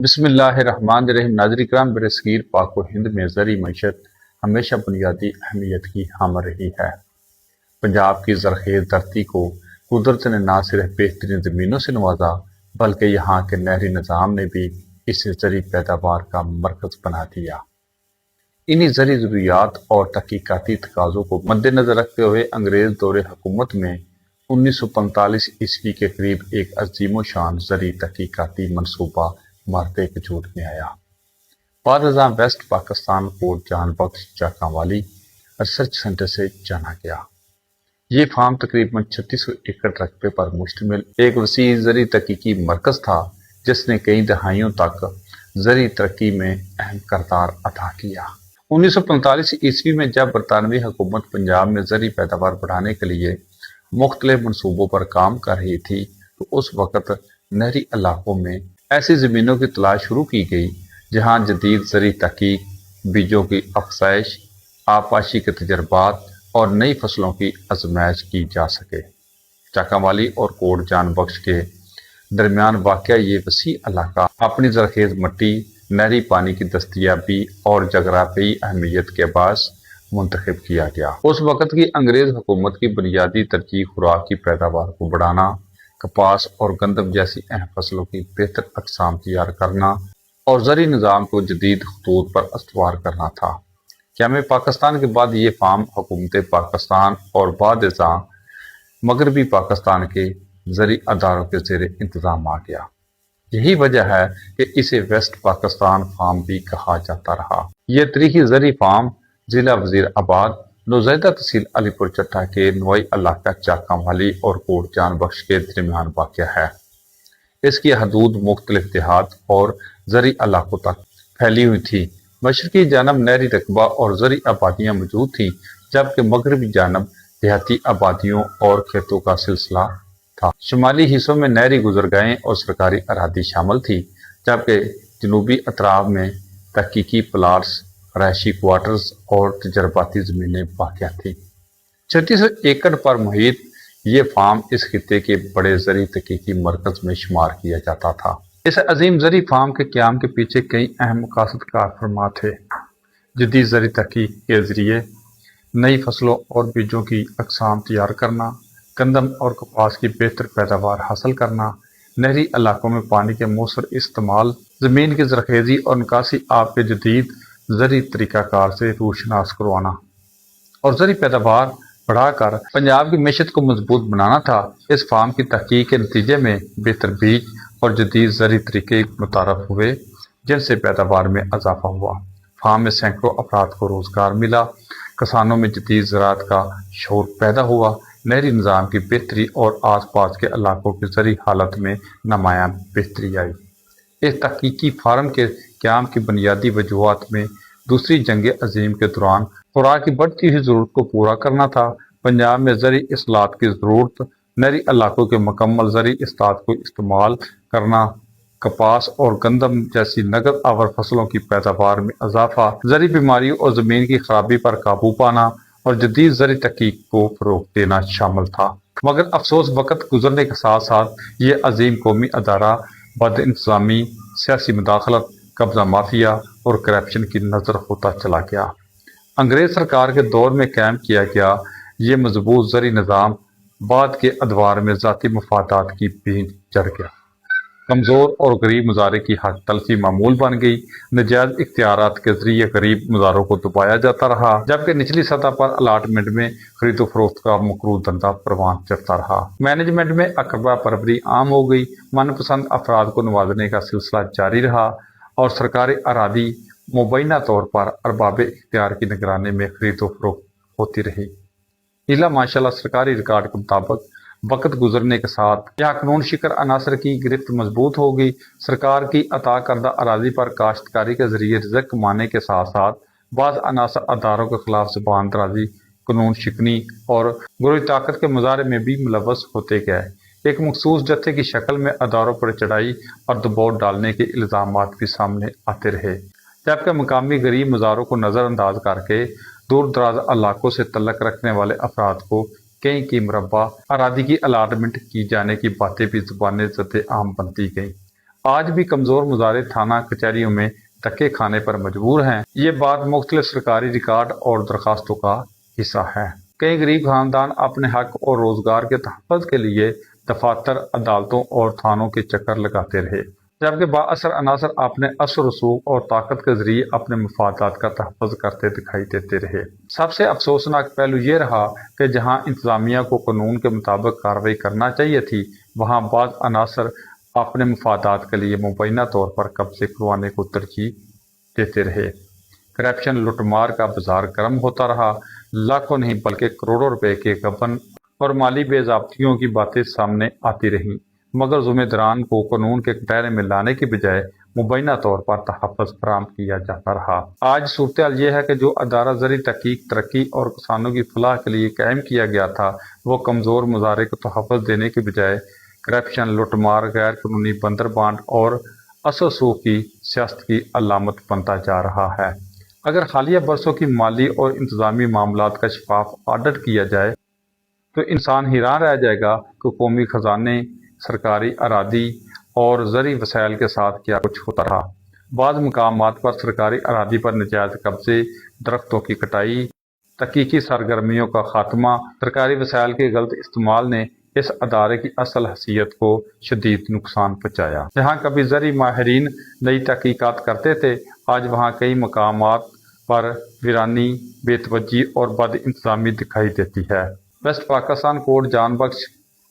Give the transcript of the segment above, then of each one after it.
بسم اللہ الرحمن الرحیم۔ ناظرین کرام، برصغیر پاک و ہند میں زرعی معیشت ہمیشہ بنیادی اہمیت کی حامل رہی ہے۔ پنجاب کی زرخیز دھرتی کو قدرت نے نہ صرف بہترین زمینوں سے نوازا بلکہ یہاں کے نہری نظام نے بھی اسے زرعی پیداوار کا مرکز بنا دیا۔ انہی زرعی ضروریات اور تحقیقاتی تقاضوں کو مد نظر رکھتے ہوئے انگریز دور حکومت میں 1945 کے قریب ایک عظیم و شان زرعی تحقیقاتی منصوبہ مارتے وجود میں آیا۔ بعد ازاں ویسٹ پاکستان کو جان بخش چاکاں ریسرچ سینٹر سے جانا گیا۔ یہ فارم تقریباً 3600 ایکڑ رقبے پر مشتمل ایک وسیع زرعی تحقیقی مرکز تھا جس نے کئی دہائیوں تک زرعی ترقی میں اہم کردار ادا کیا۔ 1945 میں جب برطانوی حکومت پنجاب میں زرعی پیداوار بڑھانے کے لیے مختلف منصوبوں پر کام کر رہی تھی تو اس وقت نہری علاقوں میں ایسی زمینوں کی تلاش شروع کی گئی جہاں جدید زرعی تحقیق، بیجوں کی افزائش، آبپاشی کے تجربات اور نئی فصلوں کی آزمائش کی جا سکے۔ چاکاں والی اور کوٹ جان بخش کے درمیان واقع یہ وسیع علاقہ اپنی زرخیز مٹی، نہری پانی کی دستیابی اور جغرافیائی اہمیت کے باعث منتخب کیا گیا۔ اس وقت کی انگریز حکومت کی بنیادی ترجیح خوراک کی پیداوار کو بڑھانا، کپاس اور گندم جیسی اہم فصلوں کی بہتر اقسام تیار کرنا اور زرعی نظام کو جدید خطوط پر استوار کرنا تھا۔ قیام پاکستان کے بعد یہ فارم حکومت پاکستان اور بعد ازاں مغربی پاکستان کے زرعی اداروں کے زیر انتظام آ گیا۔ یہی وجہ ہے کہ اسے ویسٹ پاکستان فارم بھی کہا جاتا رہا۔ یہ تاریخی زرعی فارم ضلع وزیر آباد، نوزائیدہ تحصیل علی پور چٹھا کے نوائی علاقہ چاکاں والی اور کوٹ جان بخش کے درمیان واقع ہے۔ اس کی حدود مختلف دیہات اور زرعی علاقوں تک پھیلی ہوئی تھی۔ مشرقی جانب نہری رقبہ اور زرعی آبادیاں موجود تھیں جبکہ مغربی جانب دیہاتی آبادیوں اور کھیتوں کا سلسلہ تھا۔ شمالی حصوں میں نہری گزرگاہیں اور سرکاری اراضی شامل تھی جبکہ جنوبی اطراف میں تحقیقی پلاٹس، رہائشی کوارٹرز اور تجرباتی زمینیں واقع تھیں۔ 3600 ایکڑ پر محیط یہ فارم اس خطے کے بڑے زرعی تحقیقی مرکز میں شمار کیا جاتا تھا۔ اس عظیم زرعی فارم کے قیام کے پیچھے کئی اہم مقاصد کار فرما تھے۔ جدید زرعی تحقیق کے ذریعے نئی فصلوں اور بیجوں کی اقسام تیار کرنا، گندم اور کپاس کی بہتر پیداوار حاصل کرنا، نہری علاقوں میں پانی کے مؤثر استعمال، زمین کی زرخیزی اور نکاسی آب کے جدید زرعی طریقہ کار سے روشناس کروانا اور زرعی پیداوار بڑھا کر پنجاب کی معیشت کو مضبوط بنانا تھا۔ اس فارم کی تحقیق کے نتیجے میں بہتر بیج اور جدید زرعی طریقے متعارف ہوئے جن سے پیداوار میں اضافہ ہوا۔ فارم میں سینکڑوں افراد کو روزگار ملا، کسانوں میں جدید زراعت کا شعور پیدا ہوا، نہری نظام کی بہتری اور آس پاس کے علاقوں کی زرعی حالت میں نمایاں بہتری آئی۔ اس تحقیقی فارم کے قیام کی بنیادی وجوہات میں دوسری جنگ عظیم کے دوران خوراک کی بڑھتی ہوئی ضرورت کو پورا کرنا تھا۔ پنجاب میں زرعی اصلاحات کی ضرورت، نہری علاقوں کے مکمل زرعی اصلاحات کو استعمال کرنا، کپاس اور گندم جیسی نقد آور فصلوں کی پیداوار میں اضافہ، زرعی بیماریوں اور زمین کی خرابی پر قابو پانا اور جدید زرعی تحقیق کو فروغ دینا شامل تھا۔ مگر افسوس وقت گزرنے کے ساتھ ساتھ یہ عظیم قومی ادارہ بد انتظامی، سیاسی مداخلت، قبضہ مافیا اور کرپشن کی نظر ہوتا چلا گیا۔ انگریز سرکار کے دور میں قائم کیا گیا یہ مضبوط زرعی نظام بعد کے ادوار میں ذاتی مفادات کی بینچ چڑھ گیا۔ کمزور اور غریب مظاہرے کی حق تلفی معمول بن گئی۔ ناجائز اختیارات کے ذریعے غریب مظاہروں کو دبایا جاتا رہا جبکہ نچلی سطح پر الاٹمنٹ میں خرید و فروخت کا مکروہ دھندا پروان چڑھتا رہا۔ مینجمنٹ میں اقربا پروری عام ہو گئی، من پسند افراد کو نوازنے کا سلسلہ جاری رہا اور سرکاری اراضی مبینہ طور پر ارباب اختیار کی نگرانی میں خرید و فروخت ہوتی رہی۔ الا ماشاءاللہ سرکاری ریکارڈ کے مطابق وقت گزرنے کے ساتھ یہاں قانون شکر عناصر کی گرفت مضبوط ہو گئی۔ سرکار کی عطا کردہ اراضی پر کاشتکاری کے ذریعے رزق کمانے کے ساتھ ساتھ بعض عناصر اداروں کے خلاف زبان درازی، قانون شکنی اور گروہی طاقت کے مظاہرے میں بھی ملوث ہوتے گئے۔ ایک مخصوص جتھے کی شکل میں اداروں پر چڑھائی اور دباؤ ڈالنے کے الزامات بھی سامنے آتے رہے جبکہ مقامی غریب مظاہروں کو نظر انداز کر کے دور دراز علاقوں سے تعلق رکھنے والے افراد کو کئی کی مربع اراضی کی الاٹمنٹ کی جانے کی باتیں بھی زبان زد عام بنتی گئیں۔ آج بھی کمزور مظاہرے تھانہ کچہریوں میں دھکے کھانے پر مجبور ہیں۔ یہ بات مختلف سرکاری ریکارڈ اور درخواستوں کا حصہ ہے۔ کئی غریب خاندان اپنے حق اور روزگار کے تحفظ کے لیے دفاتر، عدالتوں اور تھانوں کے چکر لگاتے رہے، جبکہ بااثر عناصر اپنے اثر و رسوخ اور طاقت کے ذریعے اپنے مفادات کا تحفظ کرتے دکھائی دیتے رہے۔ سب سے افسوسناک پہلو یہ رہا کہ جہاں انتظامیہ کو قانون کے مطابق کارروائی کرنا چاہیے تھی، وہاں بعض عناصر اپنے مفادات کے لیے مبینہ طور پر قبضے کروانے کو ترجیح دیتے رہے۔ کرپشن لوٹ مار کا بازار گرم ہوتا رہا، لاکھوں نہیں بلکہ کروڑوں روپے کے گبن اور مالی بے ضابطگیوں کی باتیں سامنے آتی رہیں، مگر ذمہ داران کو قانون کے دائرے میں لانے کی بجائے مبینہ طور پر تحفظ فراہم کیا جاتا رہا۔ آج صورتحال یہ ہے کہ جو ادارہ زرعی تحقیق، ترقی اور کسانوں کی فلاح کے لیے قائم کیا گیا تھا، وہ کمزور مظاہرے کو تحفظ دینے کی بجائے کرپشن، لوٹ مار، غیر قانونی بندر بانٹ اور اثر و رسوخ کی سیاست کی علامت بنتا جا رہا ہے۔ اگر حالیہ برسوں کی مالی اور انتظامی معاملات کا شفاف آڈٹ کیا جائے تو انسان حیران رہ جائے گا کہ قومی خزانے، سرکاری اراضی اور زرعی وسائل کے ساتھ کیا کچھ ہوتا رہا۔ بعض مقامات پر سرکاری اراضی پر ناجائز قبضے، درختوں کی کٹائی، تحقیقی سرگرمیوں کا خاتمہ، سرکاری وسائل کے غلط استعمال نے اس ادارے کی اصل حیثیت کو شدید نقصان پہنچایا۔ جہاں کبھی زرعی ماہرین نئی تحقیقات کرتے تھے، آج وہاں کئی مقامات پر ویرانی، بے توجہی اور بد انتظامی دکھائی دیتی ہے۔ ویسٹ پاکستان کوٹ جان بخش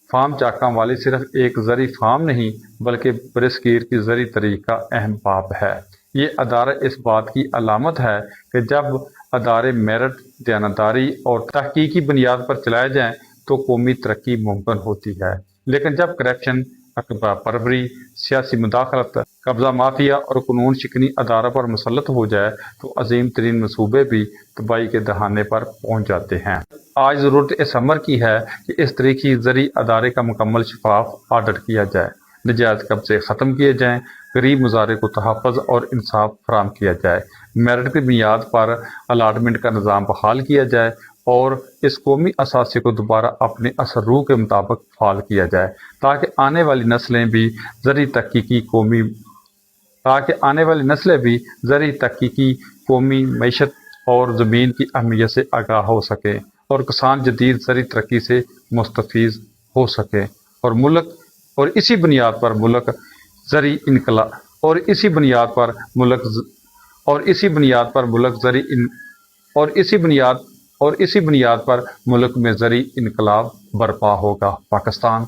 فارم چاکاں والی صرف ایک زرعی فارم نہیں بلکہ برصغیر کی زرعی تاریخ کا اہم باب ہے۔ یہ ادارہ اس بات کی علامت ہے کہ جب ادارے میرٹ، دیانتداری اور تحقیقی بنیاد پر چلائے جائیں تو قومی ترقی ممکن ہوتی ہے، لیکن جب کرپشن، اقبا پروری، سیاسی مداخلت، قبضہ مافیا اور قانون شکنی اداروں پر مسلط ہو جائے تو عظیم ترین منصوبے بھی تباہی کے دہانے پر پہنچ جاتے ہیں۔ آج ضرورت اس امر کی ہے کہ اس تاریخی زرعی ادارے کا مکمل شفاف آڈٹ کیا جائے، ناجائز قبضے ختم کیے جائیں، غریب مظاہرے کو تحفظ اور انصاف فراہم کیا جائے، میرٹ کی بنیاد پر الاٹمنٹ کا نظام بحال کیا جائے اور اس قومی اثاثے کو دوبارہ اپنے اثر روح کے مطابق فعال کیا جائے تاکہ آنے والی نسلیں بھی زرعی تحقیقی قومی معیشت اور زمین کی اہمیت سے آگاہ ہو سکیں اور کسان جدید زرعی ترقی سے مستفید ہو سکیں اور اسی بنیاد پر ملک زرعی میں زرعی انقلاب برپا ہوگا۔ پاکستان